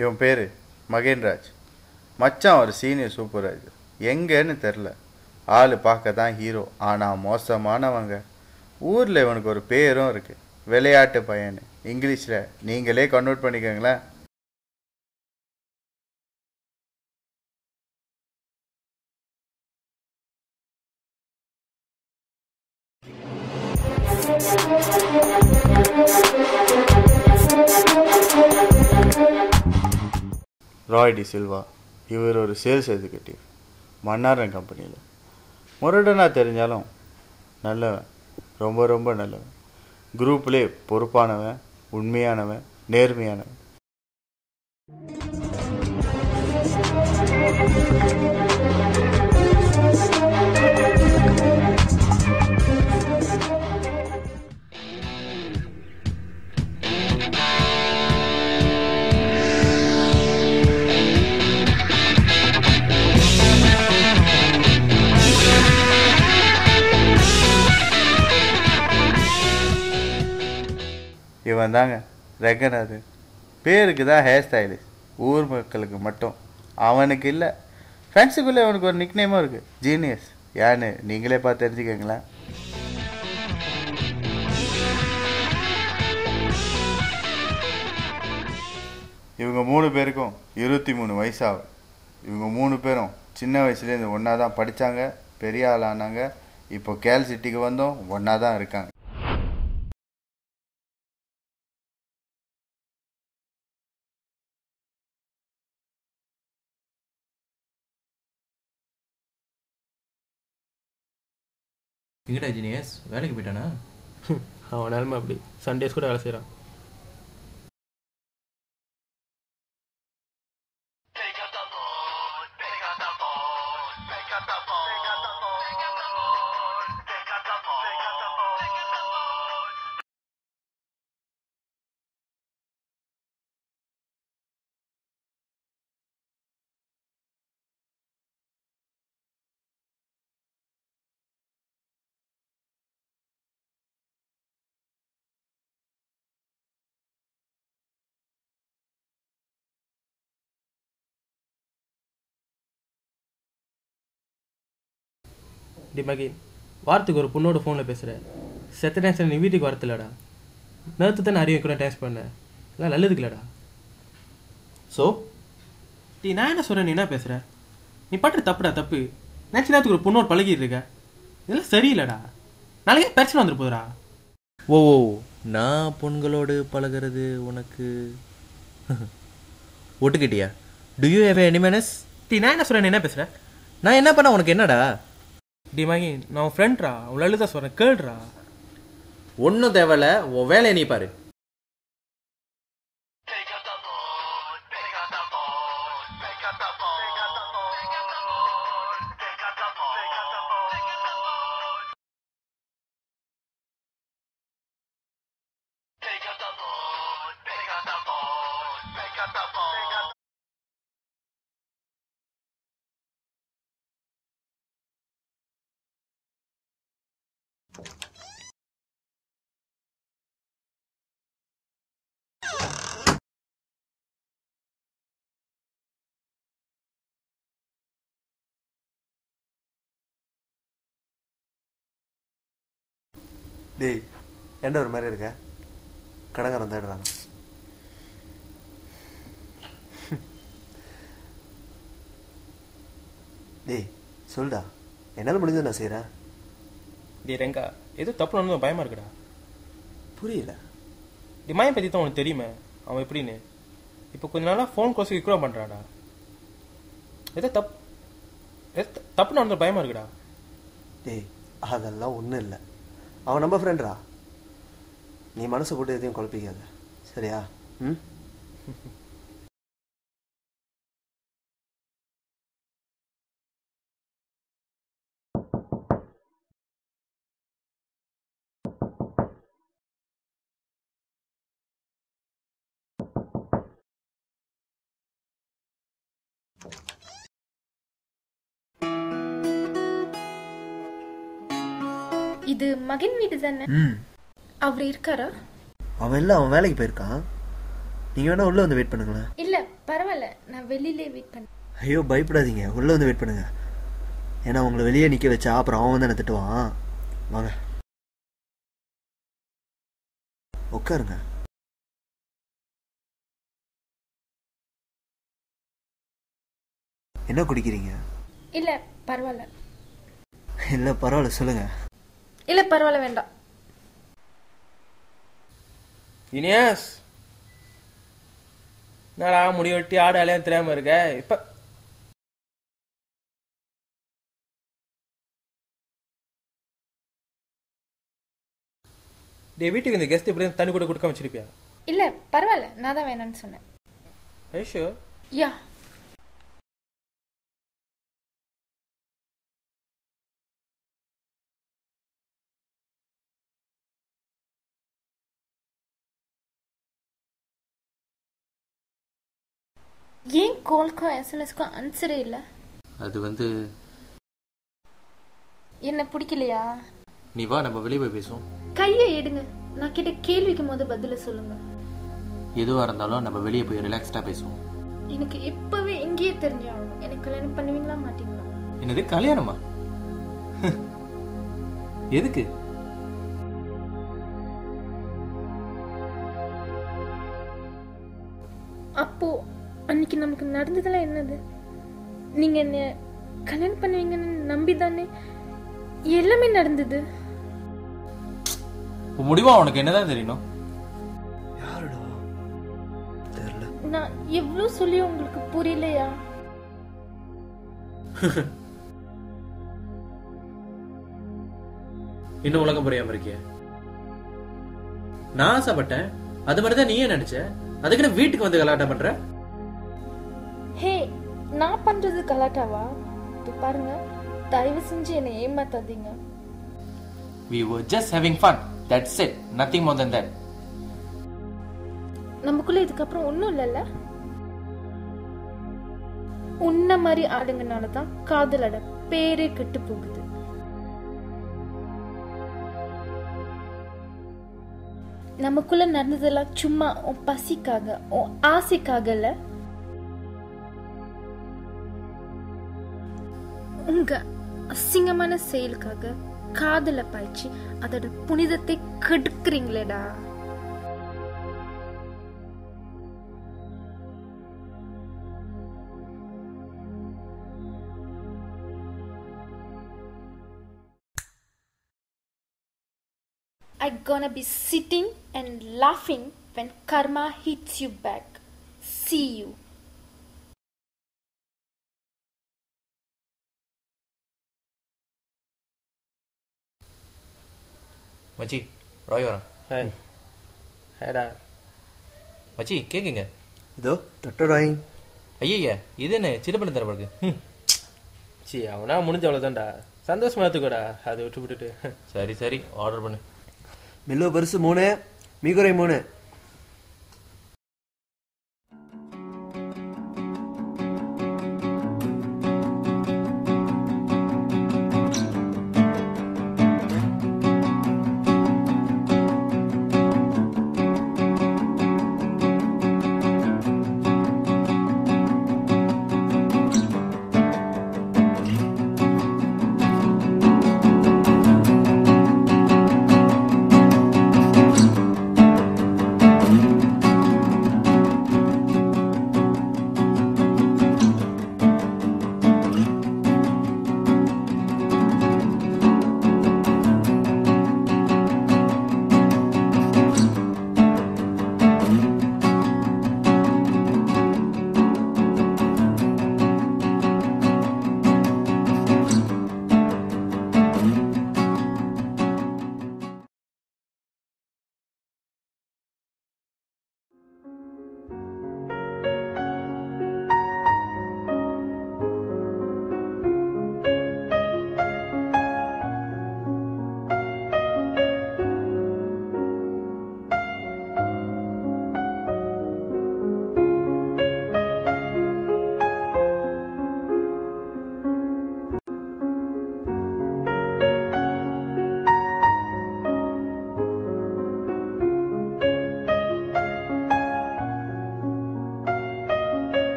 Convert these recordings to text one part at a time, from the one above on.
இவன் பேர் மகேன்ராஜ். மச்சான் ஒரு சீனியர் சூப்பர்வைசர். எங்கன்னு தெரில. ஆள் பார்க்க தான் ஹீரோ, ஆனால் மோசமானவங்க. ஊரில் இவனுக்கு ஒரு பேரும் இருக்குது, விளையாட்டு பையன். இங்கிலீஷில் நீங்களே கன்வெர்ட் பண்ணிக்கோங்களேன். ராய் டி சில்வா. இவர் ஒரு சேல்ஸ் எக்ஸிக்யூட்டிவ் மன்னாரன் கம்பெனியில். முரடனாக தெரிஞ்சாலும் நல்லவன், ரொம்ப ரொம்ப நல்லவன். குரூப்லேயே பொறுப்பானவன், உண்மையானவன், நேர்மையானவன். இவன் தாங்க ரெங்கநாதன். பேருக்கு தான் ஹேர் ஸ்டைலிஸ்ட், ஊர் மக்களுக்கு மட்டும். அவனுக்கு இல்லை, ஃப்ரெண்ட்ஸுக்குள்ளே அவனுக்கு ஒரு நிக்நேமும் இருக்குது, ஜீனியஸ். ஏன்னு நீங்களே பார்த்து தெரிஞ்சுக்கங்களேன். இவங்க 3 பேருக்கும் 23 வயசாகும். இவங்க 3 பேரும் சின்ன வயசுலேருந்து ஒன்றா தான் படித்தாங்க, பெரிய ஆள் ஆனாங்க. இப்போ கேல் சிட்டிக்கு வந்தோம், ஒன்றா தான் இருக்காங்க. எங்கடா ஜீனியஸ் வேலைக்கு போயிட்டானா? அவன் நிலமை அப்படி, சண்டேஸ் கூட வேலை செய்கிறான். டி மகி, வாரத்துக்கு ஒரு பொண்ணோட ஃபோனில் பேசுகிறேன். செத்த டேன்ஸ் நீ வீட்டுக்கு வரத்தில்லடா. நேற்று தான் அறிவை கூட டேன்ஸ் பண்ணேன். இல்லை நல்லதுக்கு இல்லடா. ஸோ டி நான் என்ன சொல்கிறேன், நீ என்ன பேசுகிற? நீ பட்டு தப்புடா தப்பு. நினச்சி நேரத்துக்கு ஒரு பொண்ணோட பழகிட்டு இருக்க. இதெல்லாம் சரியில்லடா. நாளைக்கே பிரச்சனை வந்துட்டு போதுடா. ஓ, நான் பொண்களோடு பழகிறது உனக்கு ஒட்டுக்கிட்டியா? Do you have any manners? டி நான் என்ன சொல்கிறேன், நீ என்ன பேசுகிற? நான் என்ன பண்ண உனக்கு என்னடா? டி மகி, நான் உன் ஃப்ரெண்ட்ரா, உன் லலிதா சொல்கிறேன், கேள்றா. ஒன்றும் தேவையில்ல, உன் வேலையை நீ பாரு. டேய், என்ன ஒரு மாதிரி இருக்க? கடைக்காரன் தேடுறாங்க. டேய் சொல்டா, என்னால் முடிஞ்சது நான் செய்கிறேன். டி ரெங்கா, எது தப்பு நடந்து பயமாக இருக்குடா. புரியல. டி மாயம் பற்றி தான் உனக்கு தெரியுமே அவன் எப்படின்னு. இப்போ கொஞ்ச நாளாக ஃபோன் கோர்ஸுக்கு இக்ரோ பண்ணுறாடா. எது தப்பு நடந்து பயமாக இருக்குடா. டேய் அதெல்லாம் ஒன்றும் இல்லை, அவன் நம்ம ஃப்ரெண்ட்ரா. நீ மனசை போட்டு எதையும் குழப்பிக்காத, சரியா? ம். இது மகன் வீடு தானே? அவர் இருக்காரா? அவன் இல்லை, அவன் வேலைக்கு போயிருக்கான். நீங்கள் வேணா உள்ளே வந்து வெயிட் பண்ணுங்களேன். இல்லை, பரவாயில்ல, நான் வெளியிலே வெயிட் பண்ணேன். ஐயோ பயப்படாதீங்க, உள்ளே வந்து வெயிட் பண்ணுங்க. ஏன்னா உங்களை வெளியே நிற்க வச்சா அப்புறம் அவன் வந்து என்ன திட்டுவான். வாங்க உட்காருங்க. என்ன குடிக்கிறீங்க? இல்லை பரவாயில்ல. இல்லை பரவாயில்ல சொல்லுங்க. இல்லை பரவாயில்ல, வேண்டாம். இனியாஸ், என்னடா முடி வெட்டி ஆடு அலையான்னு தெரியாம இருக்க? இப்ப வீட்டுக்கு இந்த கெஸ்ட் இப்படி தண்ணி கூட கொடுக்காம வச்சிருப்பியா? இல்லை பரவாயில்ல, நான் தான் வேணான்னு சொன்னேன். ஐஷோ யா. ஏன் கால்க்கும் எஸ்எம்எஸ்க்கும் ஆன்சரே இல்லை? அது வந்து என்ன பிடிக்கலையா? நீ வா, நம்ம வெளியே போய் பேசுவோம். கையை எடுங்க. நான் கேட்ட கேள்விக்கு பதில சொல்லுங்க. எதுவாக இருந்தாலும் நம்ம வெளியே போய் ரிலாக்ஸ்டாக பேசுவோம். எனக்கு இப்பவே இங்கேயே தெரிஞ்சாலும் எனக்கு கல்யாணம் பண்ணுவீங்களா மாட்டீங்களா? என்னது கல்யாணமா? எதுக்கு? அப்போ அன்னைக்கு நமக்கு நடந்ததெல்லாம் என்னது? நீங்க என்ன கல்யாணம் பண்ணுவீங்கன்னு நம்பிதானே எல்லாமே நடந்தது. முடிவா உனக்கு என்னதான் தெரியணும்? யாருடா தெரியல. நான் எவ்வளவு சொல்லி உங்களுக்கு புரியலையா? இன்னும் உலகம் புரியாம இருக்கிய? நான் ஆசைப்பட்டேன், அது மாதிரிதான் நீயே நினைச்ச. அதுக்கு வீட்டுக்கு வந்து கலாட்டா பண்ற? ஹே, நான் பண்றது கலாட்டாவா? பாருங்க, தயவு செஞ்சு என்னை ஏமாத்தாதீங்க. We were just having fun. That's it. Nothing more than that. நமக்குள்ள இதுக்கப்புறம் ஒன்றும் இல்லைல்ல? உன்ன மாதிரி ஆளுங்கனாலதான் காதலோட பேரே கெட்டு போகுது. நமக்குள்ள நடந்ததெல்லாம் சும்மா உன் பசிக்காக, உன் ஆசைக்காக இல்ல. உங்க அசிங்கமான செயலுக்காக காதல பாய்ச்சி அதோட புனிதத்தை கெடுக்கிறீங்களேடா. I'm gonna be sitting and laughing when karma hits you back. See you. மச்சி, ராய் வரேன். ஹாய். ஹேடா மச்சி கேக்குங்க. இதோ டொட்டராயிங். ஐயா, இது என்ன சின்ன பண்ண தர பாருக்கு? சி, அவனா முடிஞ்ச அவ்வளோதான்டா. சந்தோஷமா எடுத்துக்கோடா, அதை விட்டு விட்டுட்டு. சரி சரி, ஆர்டர் பண்ணு. மில்லோ பரிசு 3, மீகுரை 3.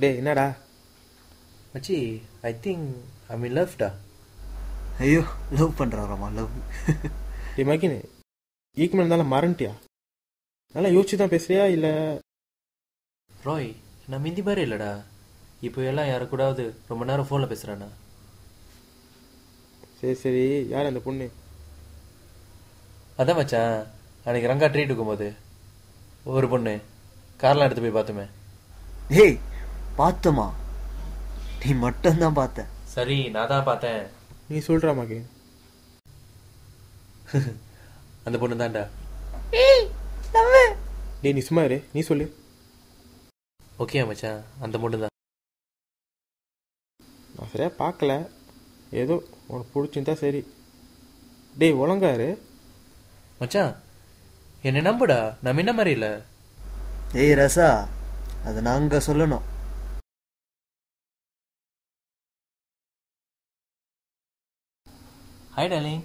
டேய் என்னடா? மச்சி ஐ திங்க் ஐ மீன் லவ்டா. ஐயோ லவ் பண்ணுறாராம்மா லவ். டேய் மகினே, ஈக்குமே இருந்தாலும் மறந்துட்டியா? நல்லா யோசிச்சு தான் பேசுறியா இல்லை? ராய், நான் மிந்தி மாதிரி இல்லைடா. இப்போ எல்லாம் யாரு கூடாவது ரொம்ப நேரம் ஃபோனில் பேசுகிறானா? சரி சரி, யார் அந்த பொண்ணு? அதான் மச்சான், அன்னைக்கு ரங்கா ட்ரீட் இருக்கும்போது ஒரு பொண்ணு கார்லாம் எடுத்து போய் பார்த்துமே. ஏய் பார்த்தோமா? நீ மட்டும்தான் பார்த்த. சரி, நான் தான் பார்த்தேன். நீ சொல்கிறா மகன். அந்த பொண்ணு தான்டா. டேய் நீ சும்மா இரு, நீ சொல்லு. ஓகே மச்சான், அந்த பொண்ணு தான். நான் சரியாக பார்க்கல, ஏதோ உனக்கு பிடிச்சிருந்தா சரி. டேய் ஒழுங்காரு. மச்சான் என்னை நம்புடா, நான் முன்ன மாதிரி இல்லை. ஏய் ரசா, அதை நாங்கள் சொல்லணும். Hi darling.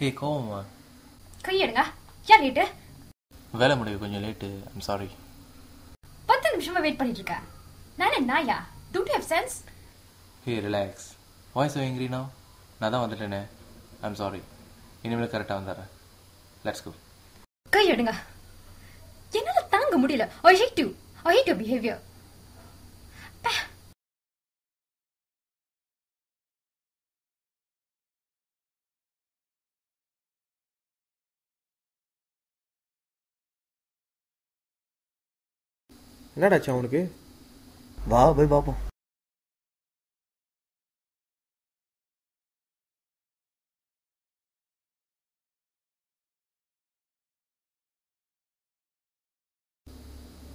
ஹே கோவமா? கையெடுங்க. யார் லேட்டு? வேலை முடிவு கொஞ்சம் லேட்டு, ஐம் சாரி. 10 நிமிஷமா வெயிட் பண்ணிட்டு இருக்கேன். நானே நாயா? Don't you have sense? Hey relax. Voice angry now? நான் தான் வந்துட்டேனே, ஐம் சாரி. இனிமேல் கரெக்டாக வந்துடுறேன். Let's go. கையெடுங்க. என்னால தாங்க முடியல. I hate you. I hate your behavior. என்னடாச்சா அவனுக்கு? வா போய் பார்ப்போம்.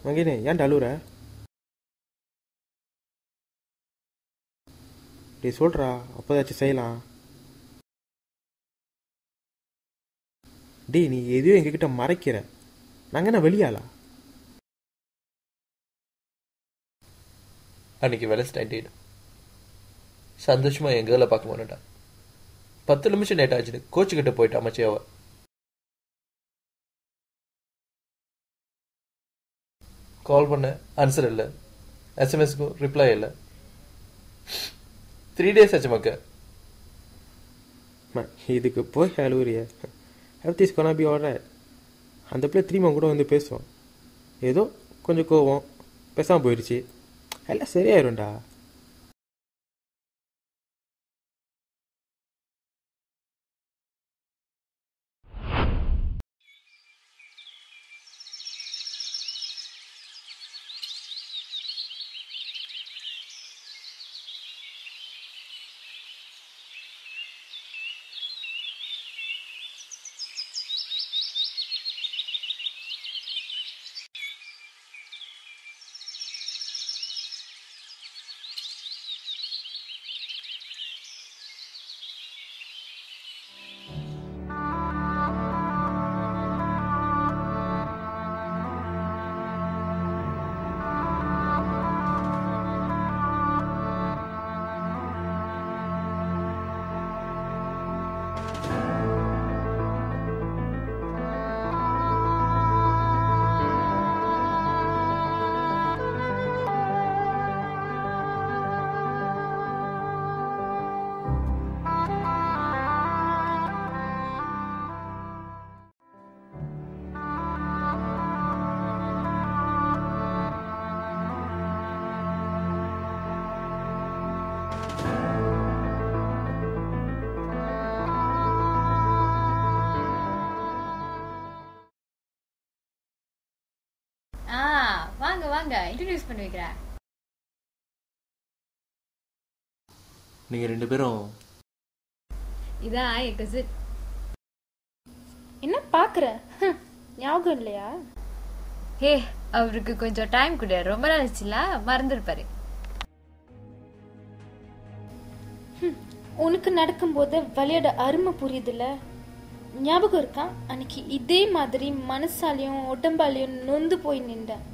மகினே ஏன்டா அழுவுற? டேய் சொல்கிறா, அப்போதாச்சும் செய்யலாம். டேய் நீ எதையோ எங்ககிட்ட மறைக்கிற. நாங்கள் என்ன வெளியாளா? அன்னைக்கு வெலன்டைன் டே சந்தோஷமா என் கேர்ளை பார்க்க மாட்டேன். 10 நிமிஷம் லேட் ஆச்சுன்னு கோச்சுக்கிட்ட போயிட்டா மச்சி. அவ கால் பண்ண ஆன்சர் இல்லை, எஸ்எம்எஸ்க்கும் ரிப்ளை இல்லை. 3 days ஆச்சு மக்க. இதுக்கு போய் அழுவுறிய? Everything's gonna be alright. அந்த பிள்ளை திரும்ப கூட வந்து பேசுவோம். ஏதோ கொஞ்சம் கோவம், பேசாமல் போயிடுச்சு, எல்லாம் சரியாயிரும்டா. வாங்க வாங்க, இன்ட்ரோடியூஸ் பண்ணி வைக்கிறேன். நீங்க 2 பேரும் இதான் என் கசின். என்ன பார்க்குற? ஞாபகம் இல்லையா? ஹே, அவருக்கு கொஞ்சம் டைம் கொடு. ரொம்ப நாள் ஆச்சுல, மறந்துருப்பாரு. உனக்கு நடக்கும்போது விளையாட அருமை புரியுதுல்ல? ஞாபகம் இருக்கா? அன்னைக்கு இதே மாதிரி மனசாலையும் உடம்பாலையும் நொந்து போய் நின்றேன்.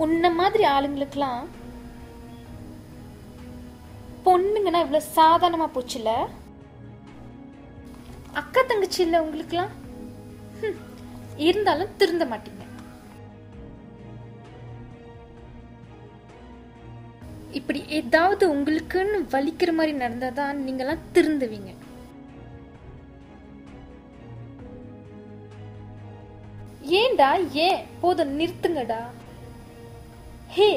உன்ன மாதிரி ஆளுங்களுக்கெல்லாம் பொண்ணுங்கன்னா இவ்வளவு சாதாரணமா போச்சுல. அக்கா தங்கச்சி இல்ல உங்களுக்குலாம்? இருந்தாலும் திருந்த மாட்டீங்க. இப்படி ஏதாவது உங்களுக்குன்னு வலிக்கிற மாதிரி நடந்தாதான் நீங்கெல்லாம் திருந்துவீங்க. ஏண்டா ஏன் போதும் நிறுத்துங்கடா. ஹே,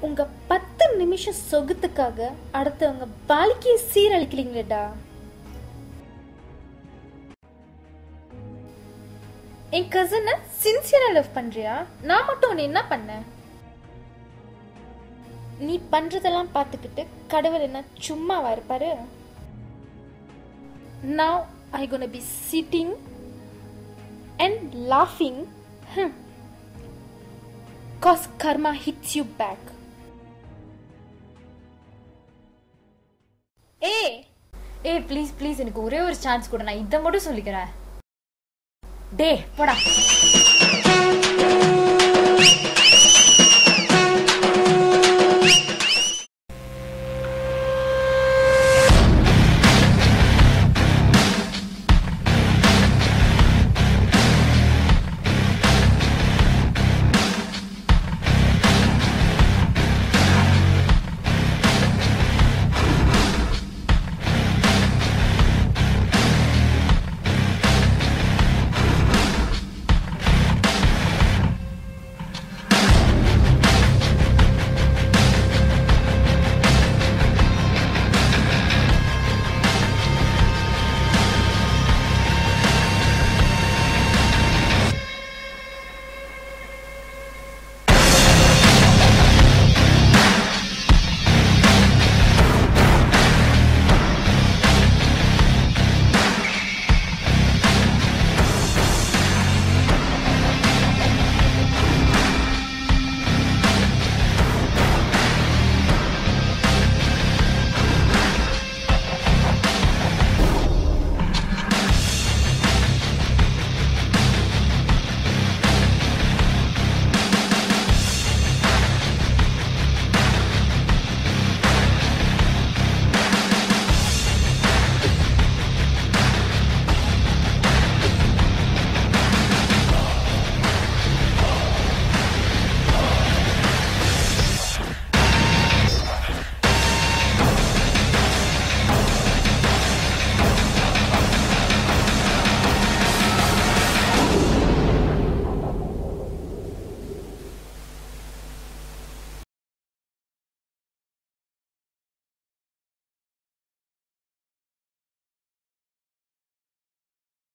உங்க 10 நிமிஷம் சொகுத்துக்காக அடுத்தவங்க வாழ்க்கையை சீரழிக்கிறீங்களேடா. என் கசினை சின்சியரா லவ் பண்றியா? நான் மட்டும் உன்னை என்ன பண்ணேன்? நீ பண்றதெல்லாம் பார்த்துக்கிட்டு கடவுள் என்ன சும்மாவா இருப்பாரு? Now I gonna be sitting and laughing, cause karma hits you back. ஏய் ப்ளீஸ் எனக்கு ஒரே ஒரு சான்ஸ் கொடு, நான் இதை மட்டும் சொல்லிக்கிறேன். டே போடா.